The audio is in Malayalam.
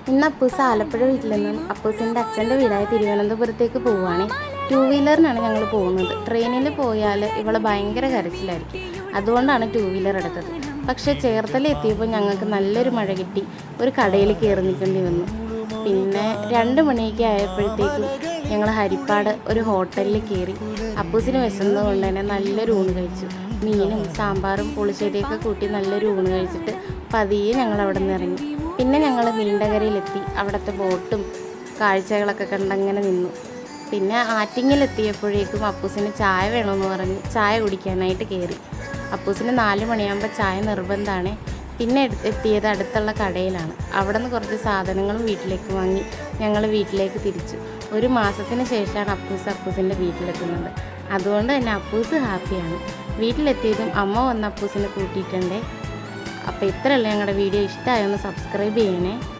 ഇന്ന് അപ്പൂസ് ആലപ്പുഴ വീട്ടിൽ നിന്നും അപ്പൂസിൻ്റെ അച്ഛൻ്റെ വീടായ തിരുവനന്തപുരത്തേക്ക് പോവുകയാണ്. 2 വീലറിനാണ് ഞങ്ങൾ പോകുന്നത്. ട്രെയിനിൽ പോയാൽ ഇവളെ ഭയങ്കര കരച്ചിലായിരിക്കും. അതുകൊണ്ടാണ് 2 വീലർ എടുത്തത്. പക്ഷേ ചേർത്തല എത്തിയപ്പോൾ ഞങ്ങൾക്ക് നല്ലൊരു മഴ കിട്ടി. ഒരു കടയിൽ കയറി നിൽക്കേണ്ടി വന്നു. പിന്നെ 2 മണിയൊക്കെ ആയപ്പോഴത്തേക്കും ഞങ്ങൾ ഹരിപ്പാട് ഒരു ഹോട്ടലിൽ കയറി. അപ്പൂസിന് വിശന്നത് കൊണ്ട് തന്നെ നല്ലൊരു ഊണ് കഴിച്ചു. മീനും സാമ്പാറും പുളിശ്ശേരിയൊക്കെ കൂട്ടി നല്ലൊരു ഊണ് കഴിച്ചിട്ട് പതിയെ ഞങ്ങൾ അവിടെ നിന്ന് ഇറങ്ങി. പിന്നെ ഞങ്ങൾ നീണ്ടകരയിലെത്തി. അവിടുത്തെ ബോട്ടും കാഴ്ചകളൊക്കെ കണ്ടങ്ങനെ നിന്നു. പിന്നെ ആറ്റിങ്ങിലെത്തിയപ്പോഴേക്കും അപ്പൂസിന് ചായ വേണമെന്ന് പറഞ്ഞ് ചായ കുടിക്കാനായിട്ട് കയറി. അപ്പൂസിന് 4 മണിയാകുമ്പോൾ ചായ നിർബന്ധമാണ്. പിന്നെ എത്തിയത് അടുത്തുള്ള കടയിലാണ്. അവിടെ നിന്ന് കുറച്ച് സാധനങ്ങളും വീട്ടിലേക്ക് വാങ്ങി ഞങ്ങൾ വീട്ടിലേക്ക് തിരിച്ചു. 1 മാസത്തിന് ശേഷമാണ് അപ്പൂസിൻ്റെ വീട്ടിലെത്തുന്നത്. അതുകൊണ്ട് തന്നെ അപ്പൂസ് ഹാപ്പിയാണ്. വീട്ടിലെത്തിയതും അമ്മ വന്ന് അപ്പൂസിനെ കൂട്ടിയിട്ടുണ്ടേ. അപ്പോൾ ഇത്രയല്ല ഞങ്ങളുടെ വീഡിയോ. ഇഷ്ടമായൊന്ന് സബ്സ്ക്രൈബ് ചെയ്യണേ.